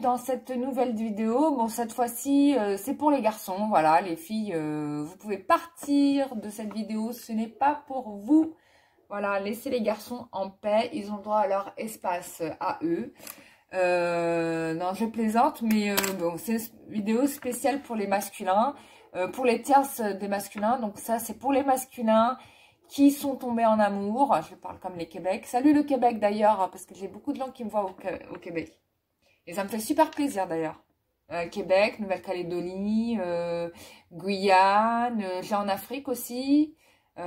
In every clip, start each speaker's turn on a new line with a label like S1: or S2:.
S1: dans cette nouvelle vidéo. Bon, cette fois-ci, c'est pour les garçons. Voilà, les filles, vous pouvez partir de cette vidéo. Ce n'est pas pour vous. Voilà, laissez les garçons en paix. Ils ont droit à leur espace à eux. Non, je plaisante, mais bon, c'est une vidéo spéciale pour les masculins. Pour les tierces des masculins. Donc ça, c'est pour les masculins qui sont tombés en amour. Je parle comme les Québec. Salut le Québec d'ailleurs, parce que j'ai beaucoup de gens qui me voient au Québec. Et ça me fait super plaisir d'ailleurs. Québec, Nouvelle-Calédonie, Guyane, j'ai en Afrique aussi. Voilà,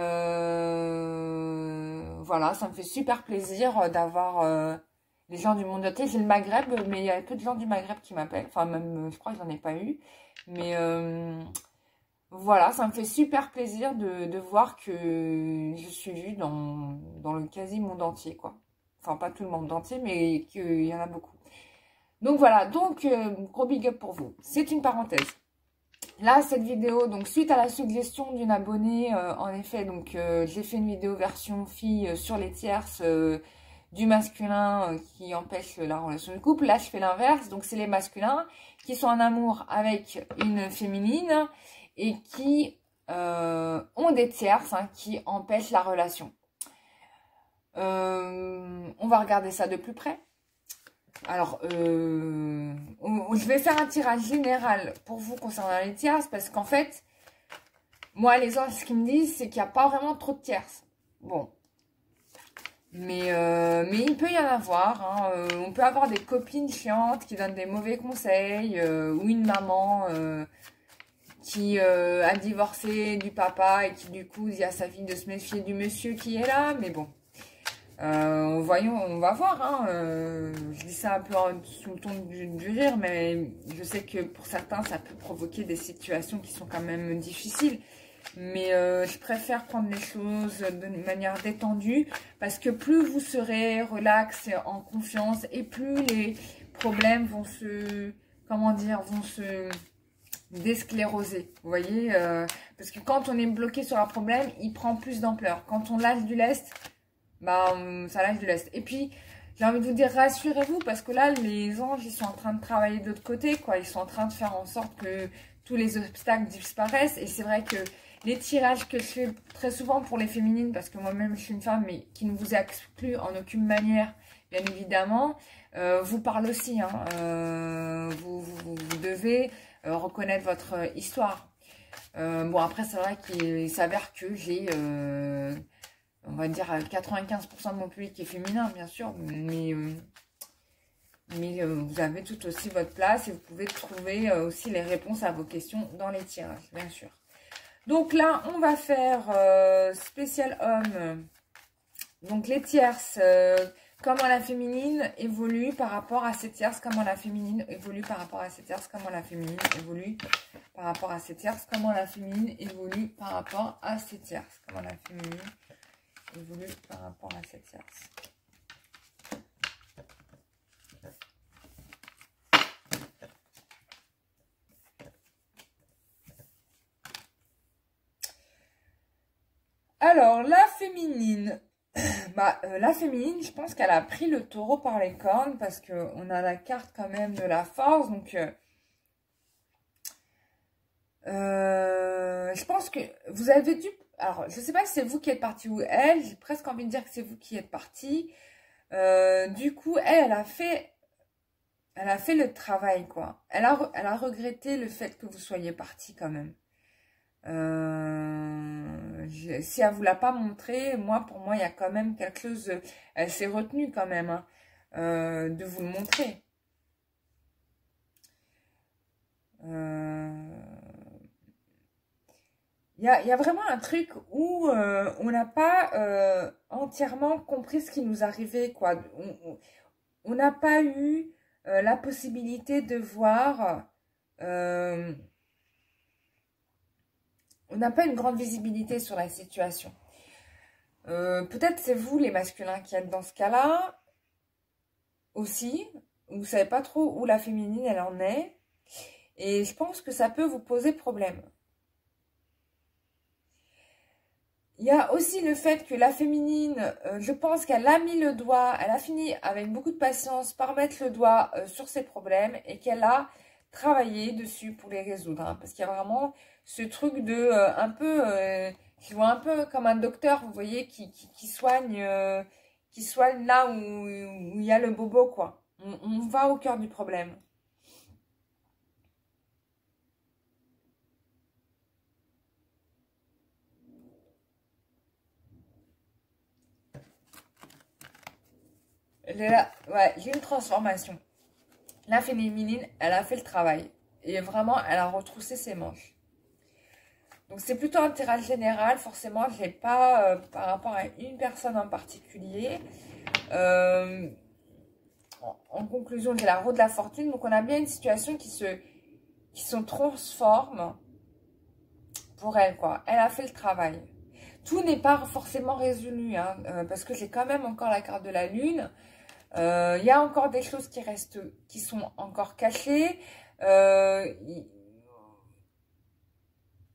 S1: ça me fait super plaisir d'avoir les gens du monde entier. J'ai le Maghreb, mais il y a peu de gens du Maghreb qui m'appellent. Enfin, même, je crois que j'en ai pas eu. Mais voilà, ça me fait super plaisir de voir que je suis vue dans le quasi monde entier, quoi. Enfin, pas tout le monde entier, mais qu'il y en a beaucoup. Donc voilà, donc gros big up pour vous. C'est une parenthèse. Là, cette vidéo, donc suite à la suggestion d'une abonnée, en effet, donc j'ai fait une vidéo version fille sur les tierces du masculin qui empêche la relation de couple. Là, je fais l'inverse, donc c'est les masculins qui sont en amour avec une féminine et qui ont des tierces qui empêchent la relation. On va regarder ça de plus près. Alors, je vais faire un tirage général pour vous concernant les tierces parce qu'en fait, moi, les anges, ce qu'ils me disent, c'est qu'il n'y a pas vraiment trop de tierces. Bon. Mais il peut y en avoir. On peut avoir des copines chiantes qui donnent des mauvais conseils ou une maman qui a divorcé du papa et qui du coup dit à sa fille de se méfier du monsieur qui est là, mais bon. Voyons, on va voir. Je dis ça un peu sous le ton du rire, mais je sais que pour certains, ça peut provoquer des situations qui sont quand même difficiles. Mais je préfère prendre les choses de manière détendue parce que plus vous serez relax, en confiance, et plus les problèmes vont se, comment dire, vont se déscléroser, vous voyez, parce que quand on est bloqué sur un problème, il prend plus d'ampleur. Quand on lâche du lest, bah ça lâche du lest. Et puis, j'ai envie de vous dire, rassurez-vous, parce que là, les anges, ils sont en train de travailler de l'autre côté, quoi. Ils sont en train de faire en sorte que tous les obstacles disparaissent. Et c'est vrai que les tirages que je fais très souvent pour les féminines, parce que moi-même, je suis une femme, mais qui ne vous exclut en aucune manière, bien évidemment, vous parle aussi. Vous devez reconnaître votre histoire. Bon, après, c'est vrai qu'il s'avère que j'ai, on va dire, 95% de mon public qui est féminin, bien sûr, mais vous avez tout aussi votre place et vous pouvez trouver aussi les réponses à vos questions dans les tirages, bien sûr. Donc là, on va faire spécial homme. Donc les tierces, comment la féminine évolue par rapport à ces tierces, comment la féminine évolue par rapport à ces tierces, comment la féminine évolue par rapport à ces tierces, comment la féminine évolue par rapport à ces tierces, comment la féminine évolue par rapport à ces tierces. Alors, la féminine, la féminine, je pense qu'elle a pris le taureau par les cornes parce qu'on a la carte quand même de la force. Donc, je pense que vous avez dû... Alors, je ne sais pas si c'est vous qui êtes parti ou elle. J'ai presque envie de dire que c'est vous qui êtes parti. Du coup, elle a fait le travail, quoi. Elle a regretté le fait que vous soyez parti quand même. Si elle vous l'a pas montré, pour moi, il y a quand même quelque chose. Elle s'est retenue quand même de vous le montrer. Il y a vraiment un truc où on n'a pas entièrement compris ce qui nous arrivait, quoi. On n'a pas eu la possibilité de voir. On n'a pas une grande visibilité sur la situation. Peut-être c'est vous, les masculins, qui êtes dans ce cas-là aussi. Vous ne savez pas trop où la féminine, elle en est. Et je pense que ça peut vous poser problème. il y a aussi le fait que la féminine, je pense qu'elle a mis le doigt, elle a fini avec beaucoup de patience par mettre le doigt sur ses problèmes et qu'elle a travaillé dessus pour les résoudre. Hein, parce qu'il y a vraiment ce truc de un peu, je vois un peu comme un docteur, vous voyez, qui soigne là où il y a le bobo, quoi. On va au cœur du problème. Ouais, j'ai une transformation. La féminine, elle a fait le travail. Et vraiment, elle a retroussé ses manches. Donc, c'est plutôt un tirage général. Forcément, je n'ai pas par rapport à une personne en particulier. En conclusion, j'ai la roue de la fortune. Donc, on a bien une situation qui se transforme pour elle, quoi. Elle a fait le travail. Tout n'est pas forcément résolu, hein, parce que j'ai quand même encore la carte de la lune. Il y a encore des choses qui sont encore cachées.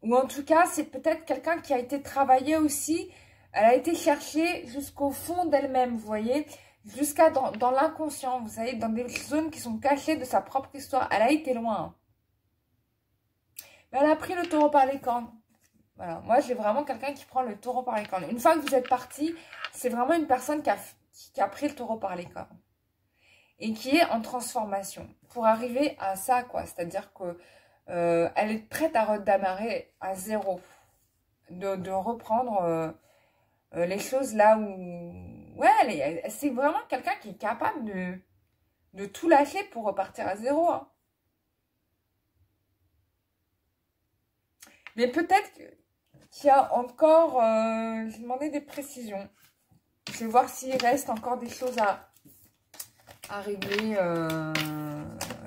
S1: Ou en tout cas, c'est peut-être quelqu'un qui a été travaillé aussi. Elle a été cherchée jusqu'au fond d'elle-même, vous voyez. Jusqu'à dans l'inconscient, vous savez, dans des zones qui sont cachées de sa propre histoire. Elle a été loin. Mais elle a pris le taureau par les cornes. Voilà, moi j'ai vraiment quelqu'un qui prend le taureau par les cornes. Une fois que vous êtes parti, c'est vraiment une personne qui a pris le taureau par les cornes. Et qui est en transformation. Pour arriver à ça, quoi. C'est-à-dire que elle est prête à redémarrer à zéro. De reprendre les choses là où... Ouais, c'est vraiment quelqu'un qui est capable de tout lâcher pour repartir à zéro. Hein. Mais peut-être qu'il y a encore... j'ai demandé des précisions. Je vais voir s'il reste encore des choses à régler.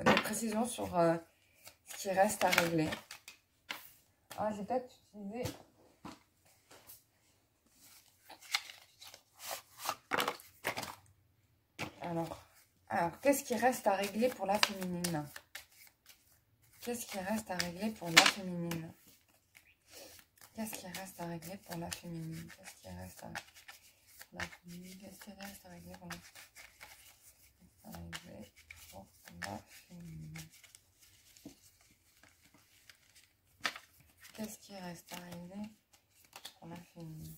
S1: Des précisions sur ce qui reste à régler. Ah, j'ai peut-être utilisé... Alors qu'est-ce qui reste à régler pour la féminine? Qu'est-ce qui reste à régler pour la féminine? Qu'est-ce qui reste à régler pour la féminine? Qu'est-ce qui reste à la féminine? Qu'est-ce qui reste à régler pour la féminine? Qu'est-ce qui reste à régler pour la féminine?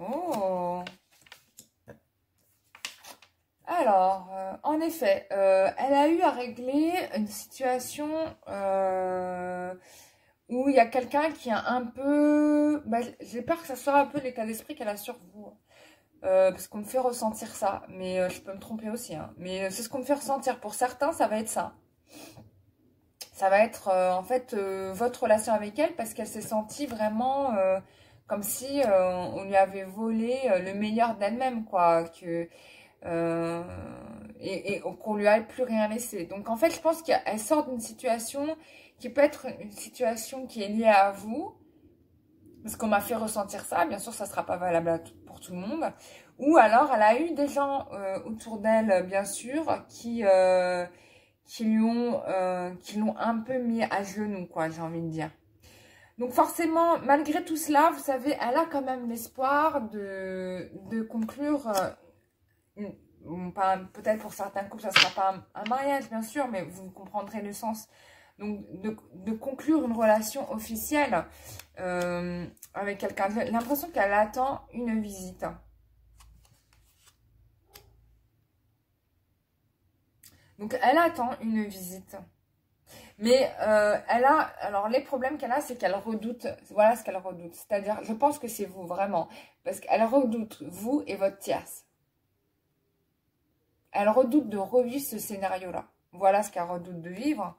S1: Oh! Alors, en effet, elle a eu à régler une situation où il y a quelqu'un qui a un peu... Bah, j'ai peur que ça soit un peu l'état d'esprit qu'elle a sur vous. Parce qu'on me fait ressentir ça. Mais je peux me tromper aussi. Hein. Mais c'est ce qu'on me fait ressentir. Pour certains, ça va être ça. Ça va être en fait votre relation avec elle parce qu'elle s'est sentie vraiment comme si on lui avait volé le meilleur d'elle-même, quoi. Et qu'on lui a plus rien laissé. Donc en fait, je pense qu'elle sort d'une situation qui peut être une situation qui est liée à vous. Parce qu'on m'a fait ressentir ça. Bien sûr, ça ne sera pas valable pour tout le monde. Ou alors, elle a eu des gens autour d'elle, bien sûr, qui l'ont un peu mis à genoux, quoi, j'ai envie de dire. Donc forcément, malgré tout cela, vous savez, elle a quand même l'espoir de conclure, peut-être pour certains couples, ça ne sera pas un mariage, bien sûr, mais vous comprendrez le sens. Donc, de conclure une relation officielle avec quelqu'un. J'ai l'impression qu'elle attend une visite. Donc, elle attend une visite. Mais elle a... Alors, les problèmes qu'elle a, c'est qu'elle redoute... Voilà ce qu'elle redoute. C'est-à-dire, je pense que c'est vous, vraiment. Parce qu'elle redoute vous et votre tierce. Elle redoute de revivre ce scénario-là. Voilà ce qu'elle redoute de vivre.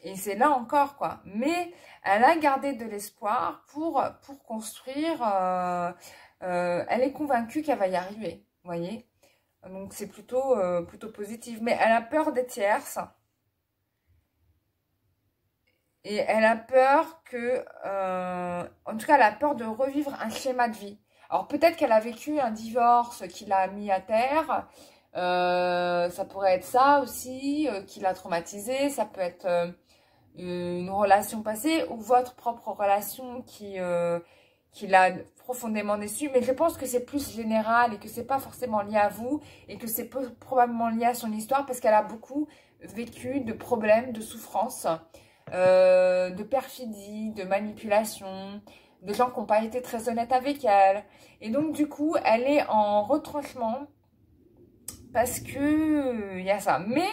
S1: Et c'est là encore, quoi. Mais elle a gardé de l'espoir pour construire Elle est convaincue qu'elle va y arriver, vous voyez. Donc, c'est plutôt positif. Mais elle a peur des tierces. Et elle a peur que... en tout cas, elle a peur de revivre un schéma de vie. Alors, peut-être qu'elle a vécu un divorce qui l'a mis à terre. Ça pourrait être ça aussi, qui l'a traumatisée. Ça peut être une relation passée ou votre propre relation qui l'a profondément déçue. Mais je pense que c'est plus général et que c'est pas forcément lié à vous et que c'est probablement lié à son histoire parce qu'elle a beaucoup vécu de problèmes, de souffrances, de perfidie, de manipulation, de gens qui n'ont pas été très honnêtes avec elle. Et donc, du coup, elle est en retranchement parce que il y a ça. Mais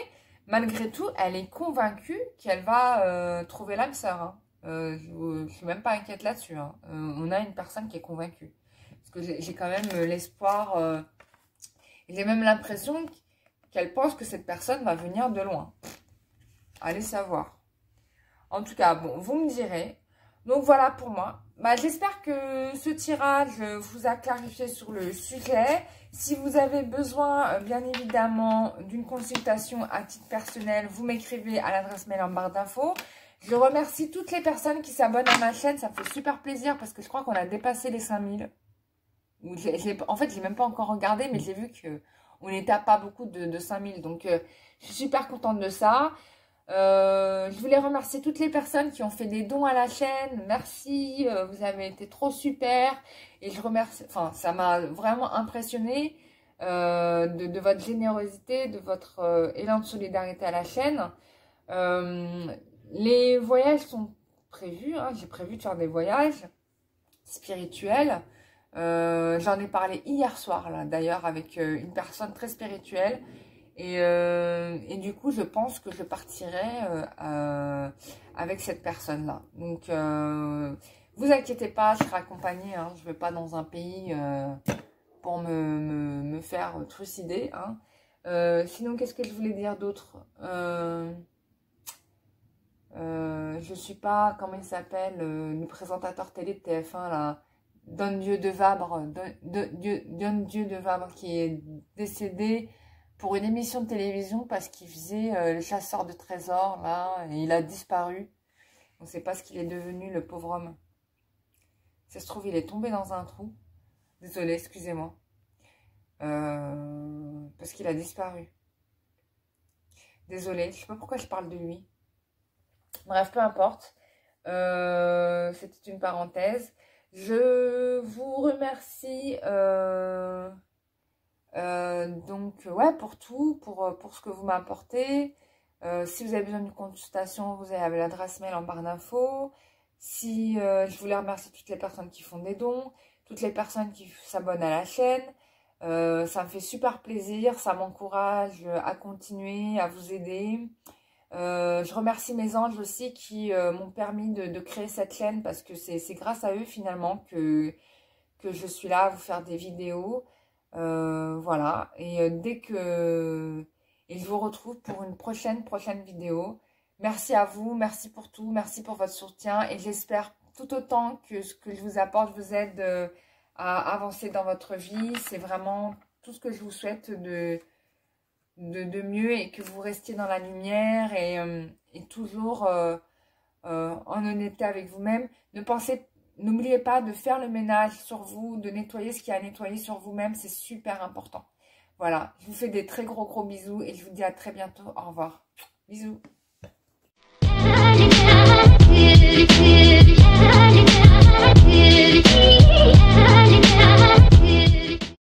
S1: malgré tout, elle est convaincue qu'elle va trouver l'âme sœur. Hein. Je ne suis même pas inquiète là-dessus. Hein. On a une personne qui est convaincue. Parce que j'ai quand même l'espoir. J'ai même l'impression qu'elle pense que cette personne va venir de loin. Allez savoir. En tout cas, bon, vous me direz. Donc voilà pour moi. Bah, j'espère que ce tirage vous a clarifié sur le sujet. Si vous avez besoin, bien évidemment, d'une consultation à titre personnel, vous m'écrivez à l'adresse mail en barre d'infos. Je remercie toutes les personnes qui s'abonnent à ma chaîne. Ça me fait super plaisir parce que je crois qu'on a dépassé les 5000. En fait, j'ai même pas encore regardé, mais j'ai vu qu'on n'était à pas beaucoup de 5000. Donc, je suis super contente de ça. Je voulais remercier toutes les personnes qui ont fait des dons à la chaîne. Merci, vous avez été trop super. Et je remercie, enfin, ça m'a vraiment impressionné de votre générosité, de votre élan de solidarité à la chaîne. Les voyages sont prévus, hein, j'ai prévu de faire des voyages spirituels. J'en ai parlé hier soir, là, d'ailleurs, avec une personne très spirituelle. Et du coup, je pense que je partirai avec cette personne-là. Donc, vous inquiétez pas, je serai accompagnée. Hein, je ne vais pas dans un pays pour me faire trucider. Hein. Sinon, qu'est-ce que je voulais dire d'autre je ne suis pas, comment il s'appelle, le présentateur télé de TF1, là, Don Dieu de Vabre, Don Dieu de Vabre, qui est décédé pour une émission de télévision parce qu'il faisait le chasseur de trésors, là, et il a disparu. On ne sait pas ce qu'il est devenu, le pauvre homme. Ça se trouve, il est tombé dans un trou. Désolée, excusez-moi. Parce qu'il a disparu. Désolée, je ne sais pas pourquoi je parle de lui. Bref, peu importe. C'était une parenthèse. Je vous remercie donc ouais pour tout, pour ce que vous m'apportez. Si vous avez besoin d'une consultation, vous avez l'adresse mail en barre d'infos. Si je voulais remercier toutes les personnes qui font des dons, toutes les personnes qui s'abonnent à la chaîne. Ça me fait super plaisir, ça m'encourage à continuer, à vous aider. Je remercie mes anges aussi qui m'ont permis de créer cette chaîne parce que c'est grâce à eux finalement que je suis là à vous faire des vidéos. Voilà, et et je vous retrouve pour une prochaine vidéo. Merci à vous, merci pour tout, merci pour votre soutien et j'espère tout autant que ce que je vous apporte vous aide à avancer dans votre vie. C'est vraiment tout ce que je vous souhaite de mieux et que vous restiez dans la lumière et toujours en honnêteté avec vous-même. N'oubliez pas de faire le ménage sur vous, de nettoyer ce qu'il y a à nettoyer sur vous-même, c'est super important. Voilà, je vous fais des très gros bisous et je vous dis à très bientôt. Au revoir. Bisous.